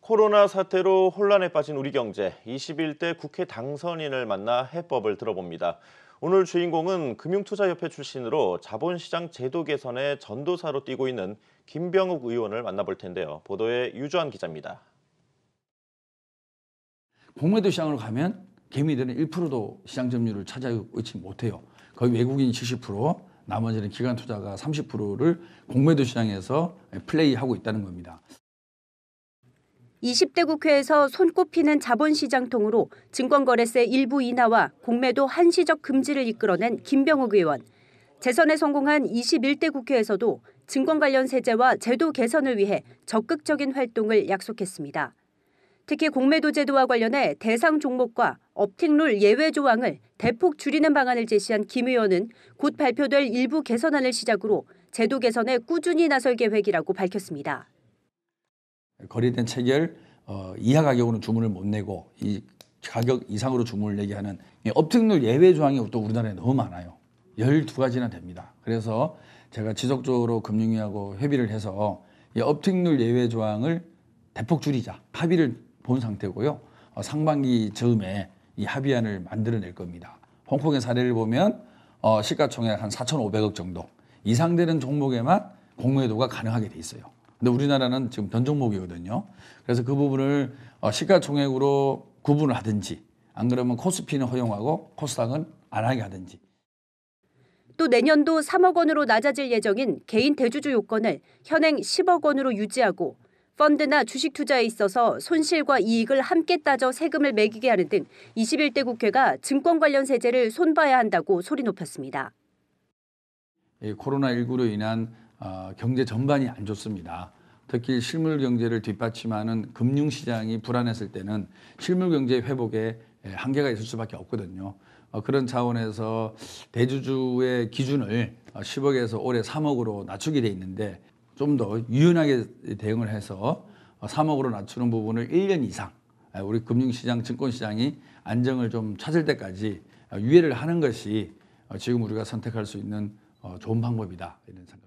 코로나 사태로 혼란에 빠진 우리 경제, 21대 국회 당선인을 만나 해법을 들어봅니다. 오늘 주인공은 금융투자협회 출신으로 자본시장 제도 개선의 전도사로 뛰고 있는 김병욱 의원을 만나볼 텐데요. 보도에 유주한 기자입니다. 공매도 시장으로 가면 개미들은 1%도 시장 점유율을 차지하지 못해요. 거의 외국인 70%, 나머지는 기관 투자가 30%를 공매도 시장에서 플레이하고 있다는 겁니다. 20대 국회에서 손꼽히는 자본시장통으로 증권거래세 일부 인하와 공매도 한시적 금지를 이끌어낸 김병욱 의원. 재선에 성공한 21대 국회에서도 증권 관련 세제와 제도 개선을 위해 적극적인 활동을 약속했습니다. 특히 공매도 제도와 관련해 대상 종목과 업팅룰 예외 조항을 대폭 줄이는 방안을 제시한 김 의원은 곧 발표될 일부 개선안을 시작으로 제도 개선에 꾸준히 나설 계획이라고 밝혔습니다. 거래된 체결 이하 가격으로는 주문을 못 내고 이 가격 이상으로 주문을 내게 하는 업팅률 예외 조항이 또 우리나라에 너무 많아요. 12가지나 됩니다. 그래서 제가 지속적으로 금융위하고 협의를 해서 이 업팅률 예외 조항을 대폭 줄이자 합의를 본 상태고요. 상반기 즈음에 이 합의안을 만들어낼 겁니다. 홍콩의 사례를 보면 시가총액 한 4,500억 정도 이상 되는 종목에만 공매도가 가능하게 돼 있어요. 근데 우리나라는 지금 변종목이거든요. 그래서 그 부분을 시가총액으로 구분을 하든지 안 그러면 코스피는 허용하고 코스닥은 안 하게 하든지. 또 내년도 3억 원으로 낮아질 예정인 개인 대주주 요건을 현행 10억 원으로 유지하고 펀드나 주식 투자에 있어서 손실과 이익을 함께 따져 세금을 매기게 하는 등 21대 국회가 증권 관련 세제를 손봐야 한다고 소리 높였습니다. 코로나19로 인한 경제 전반이 안 좋습니다. 특히 실물 경제를 뒷받침하는 금융시장이 불안했을 때는 실물 경제 회복에 한계가 있을 수밖에 없거든요. 그런 차원에서 대주주의 기준을 10억에서 올해 3억으로 낮추게 돼 있는데 좀 더 유연하게 대응을 해서 3억으로 낮추는 부분을 1년 이상 우리 금융시장, 증권시장이 안정을 좀 찾을 때까지 유예를 하는 것이 지금 우리가 선택할 수 있는 좋은 방법이다 이런 생각을.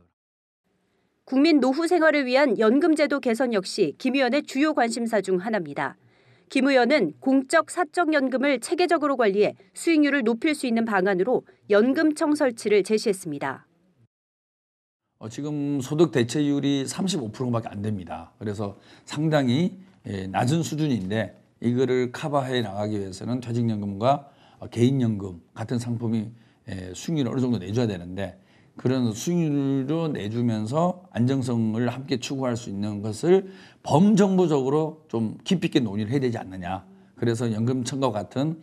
국민 노후 생활을 위한 연금제도 개선 역시 김 의원의 주요 관심사 중 하나입니다. 김 의원은 공적 사적 연금을 체계적으로 관리해 수익률을 높일 수 있는 방안으로 연금청 설치를 제시했습니다. 지금 소득 대체율이 35%밖에 안 됩니다. 그래서 상당히 낮은 수준인데 이거를 커버해 나가기 위해서는 퇴직연금과 개인연금 같은 상품이 수익률을 어느 정도 내줘야 되는데 그런 수익률도 내주면서 안정성을 함께 추구할 수 있는 것을 범정부적으로 좀 깊이 있게 논의를 해야 되지 않느냐. 그래서 연금청과 같은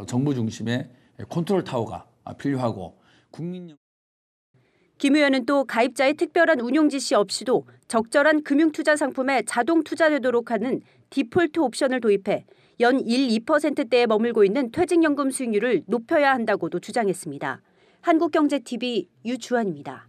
정부 중심의 컨트롤 타워가 필요하고 김 의원은 또 가입자의 특별한 운용 지시 없이도 적절한 금융투자 상품에 자동 투자되도록 하는 디폴트 옵션을 도입해 연 1, 2%대에 머물고 있는 퇴직연금 수익률을 높여야 한다고도 주장했습니다. 한국경제TV 유주환입니다.